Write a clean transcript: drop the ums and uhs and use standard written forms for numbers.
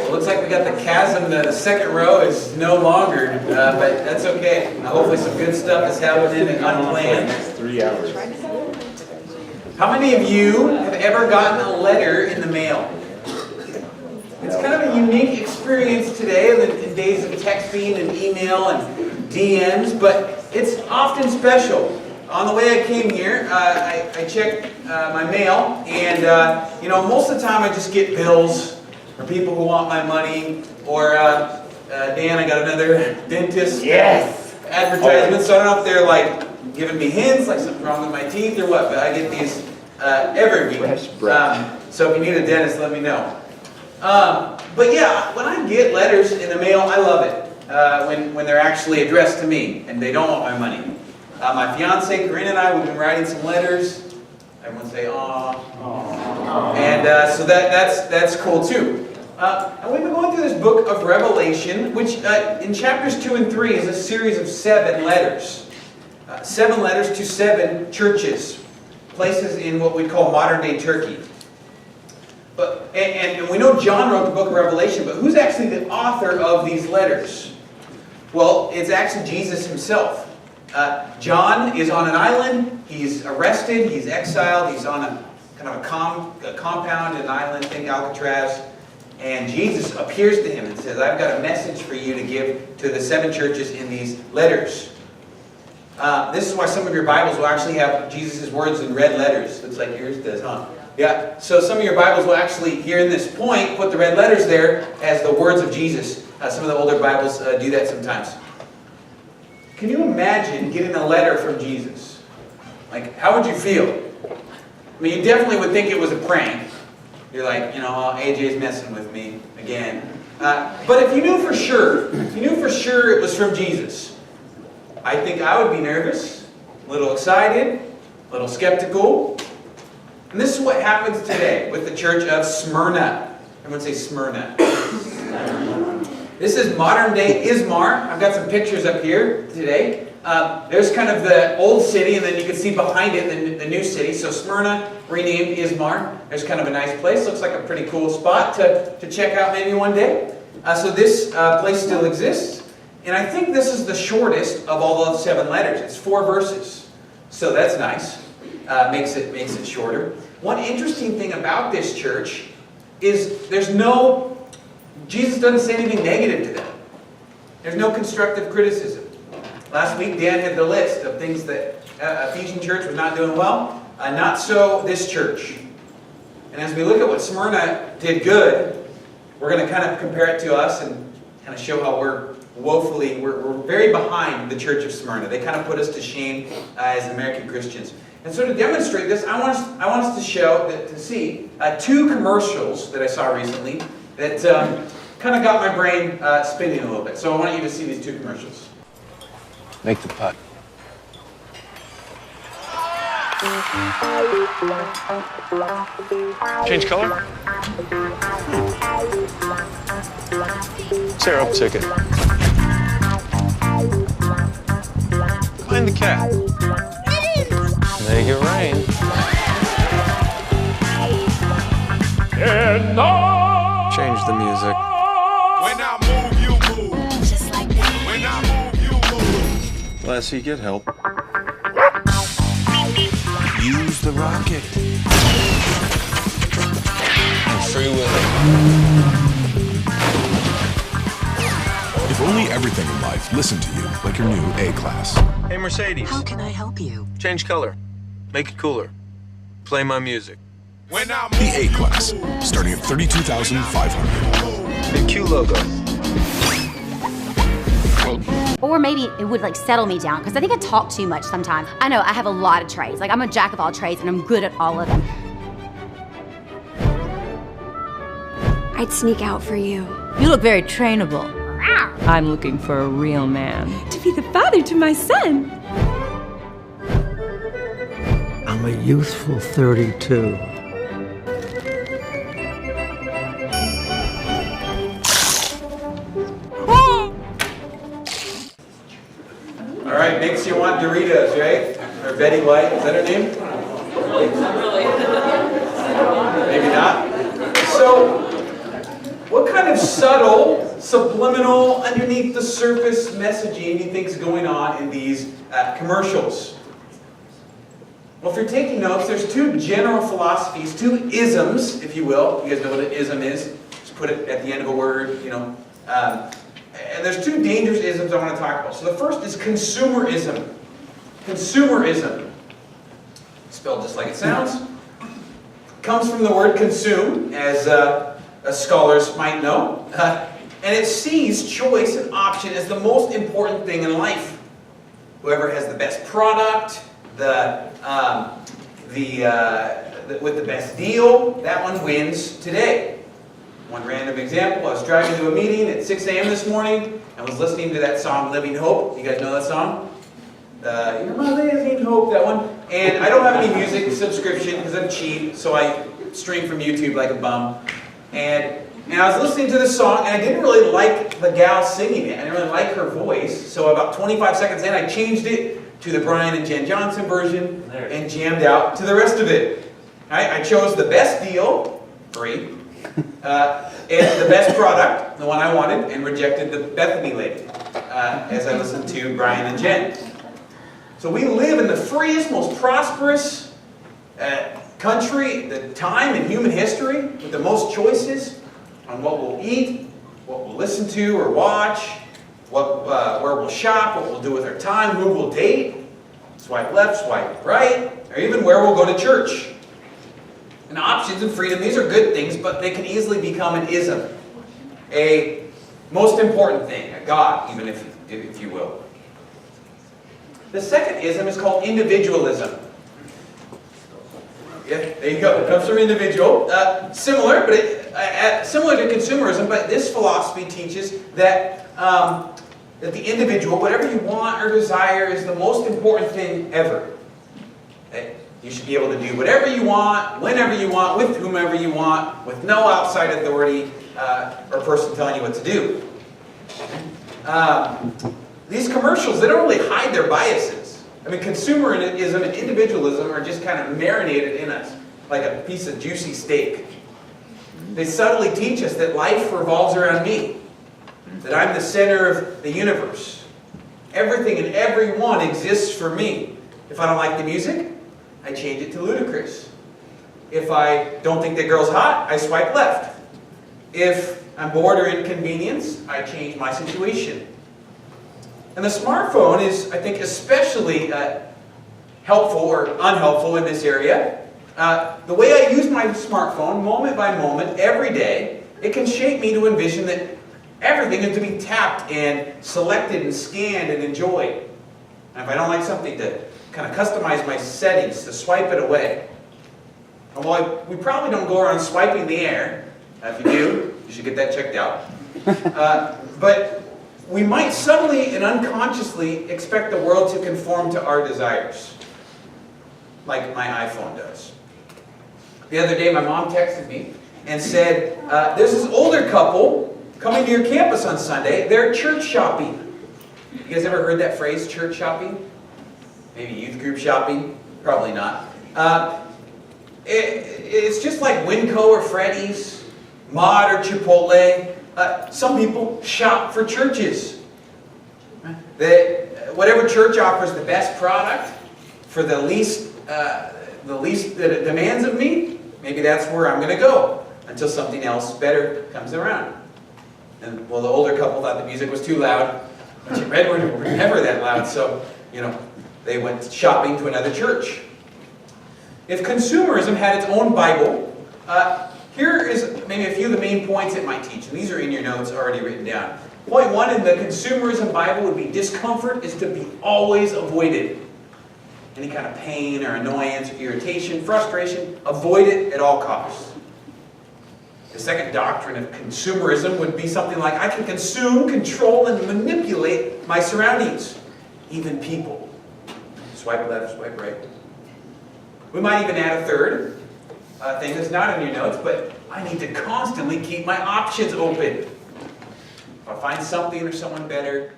It looks like we got the chasm. The second row is no longer, but that's okay. Hopefully some good stuff is happening and unplanned. 3 hours. How many of you have ever gotten a letter in the mail? It's kind of a unique experience today in days of texting and email and DMs, but it's often special. On the way I came here, I checked my mail, and most of the time I just get bills or people who want my money, or Dan, I got another dentist advertisement. So I don't know if they're like giving me hints, like something wrong with my teeth or what, but I get these every week. So if you need a dentist, let me know. But yeah, when I get letters in the mail, I love it when they're actually addressed to me and they don't want my money. My fiance Corinne and I, we've been writing some letters. Everyone say "aww," and so that's cool too. And we've been going through this book of Revelation, which in chapters 2 and 3 is a series of 7 letters. 7 letters to 7 churches, places in what we call modern-day Turkey. But and we know John wrote the book of Revelation, but who's actually the author of these letters? Well, it's actually Jesus himself. John is on an island. He's arrested. He's exiled. He's on a kind of a compound, an island, think Alcatraz. And Jesus appears to him and says, "I've got a message for you to give to the 7 churches in these letters." This is why some of your Bibles will actually have Jesus' words in red letters. Looks like yours does, huh? Yeah. So some of your Bibles will actually, here in this point, put the red letters there as the words of Jesus. Some of the older Bibles do that sometimes. Can you imagine getting a letter from Jesus? Like, how would you feel? I mean, you definitely would think it was a prank. You're like, AJ's messing with me again. But if you knew for sure, it was from Jesus, I think I would be nervous, a little excited, a little skeptical. And this is what happens today with the church of Smyrna. Everyone say Smyrna. This is modern day Izmar. I've got some pictures up here today. There's kind of the old city, and then you can see behind it the new city. So Smyrna, renamed Izmar. There's kind of a nice place. Looks like a pretty cool spot to check out maybe one day. So this place still exists. And I think this is the shortest of all the 7 letters. It's 4 verses. So that's nice. Makes it shorter. One interesting thing about this church is Jesus doesn't say anything negative to them. There's no constructive criticism. Last week, Dan had the list of things that Ephesian church was not doing well. Not so this church. And as we look at what Smyrna did good, we're going to kind of compare it to us and kind of show how we're very behind the church of Smyrna. They kind of put us to shame as American Christians. And so to demonstrate this, I want us to see 2 commercials that I saw recently that kind of got my brain spinning a little bit. So I want you to see these 2 commercials. Make the putt. Change color? Sarah, ticket. Find the cat. Make it rain. Change the music. When I move, you move. Just like that. When I move, you move. Lassie, get help. Use the rocket. Free Willy. If only everything in life listened to you like your new A-Class. Hey, Mercedes. How can I help you? Change color. Make it cooler. Play my music. When I The A-Class, starting at $32,500. Big Q logo. Or maybe it would settle me down, because I think I talk too much sometimes. I know I have a lot of trades. I'm a jack of all trades and I'm good at all of them. I'd sneak out for you. You look very trainable. I'm looking for a real man. To be the father to my son. I'm a youthful 32. All right, makes you want Doritos, right? Or Betty White, is that her name? Not really. Maybe not. So, what kind kind of subtle, subliminal, underneath the surface messaging you think is going on in these commercials? Well, if you're taking notes, there's two general philosophies, two isms, if you will. You guys know what an ism is? Just put it at the end of a word, you know. And there's two dangerous isms I want to talk about. So the first is consumerism. Consumerism, spelled just like it sounds, comes from the word consume, as scholars might know. And it sees choice and option as the most important thing in life. Whoever has the best product, with the best deal, that one wins today. One random example, I was driving to a meeting at 6 a.m. this morning and was listening to that song, Living Hope. You guys know that song? You're my living hope, that one. And I don't have any music subscription because I'm cheap, so I stream from YouTube like a bum. And I was listening to this song, and I didn't really like the gal singing it. I didn't really like her voice, so about 25 seconds in, I changed it to the Brian and Jen Johnson version and jammed out to the rest of it. I chose the best deal, free, and the best product, the one I wanted, and rejected the Bethany lady as I listened to Brian and Jen. So we live in the freest, most prosperous country, the time in human history, with the most choices on what we'll eat, what we'll listen to or watch, where we'll shop, what we'll do with our time, who we'll date, swipe left, swipe right, or even where we'll go to church. And options and freedom, these are good things, but they can easily become an ism, a most important thing, a God, even if you will. The second ism is called individualism. Yeah, there you go. It comes from individual. Similar to consumerism, but this philosophy teaches that that the individual, whatever you want or desire, is the most important thing ever. Okay? You should be able to do whatever you want, whenever you want, with whomever you want, with no outside authority or person telling you what to do. These commercials, they don't really hide their biases. I mean, consumerism and individualism are just kind of marinated in us, like a piece of juicy steak. They subtly teach us that life revolves around me, that I'm the center of the universe. Everything and everyone exists for me. If I don't like the music, I change it to Ludacris. If I don't think that girl's hot, I swipe left. If I'm bored or inconvenienced, I change my situation. And the smartphone is, I think, especially helpful or unhelpful in this area. The way I use my smartphone, moment by moment, every day, it can shape me to envision that everything is to be tapped and selected and scanned and enjoyed. And if I don't like something, to kind of customize my settings, to swipe it away. And while we probably don't go around swiping the air, if you do, you should get that checked out. But we might subtly and unconsciously expect the world to conform to our desires, like my iPhone does. The other day, my mom texted me and said, there's this older couple coming to your campus on Sunday. They're church shopping. You guys ever heard that phrase, church shopping? Maybe youth group shopping? Probably not. It's just like Winco or Freddy's, Mod or Chipotle. Some people shop for churches. Whatever church offers the best product for the least that it demands of me, maybe that's where I'm going to go until something else better comes around. And well, the older couple thought the music was too loud, but Redwood were never that loud, so they went shopping to another church. If consumerism had its own Bible, here is maybe a few of the main points it might teach, and these are in your notes already written down. Point one in the consumerism Bible would be discomfort is to be always avoided. Any kind of pain or annoyance or irritation, frustration, avoid it at all costs. The second doctrine of consumerism would be something like, I can consume, control, and manipulate my surroundings, even people. Swipe left, swipe right. We might even add a third thing that's not in your notes, but I need to constantly keep my options open. If I find something or someone better,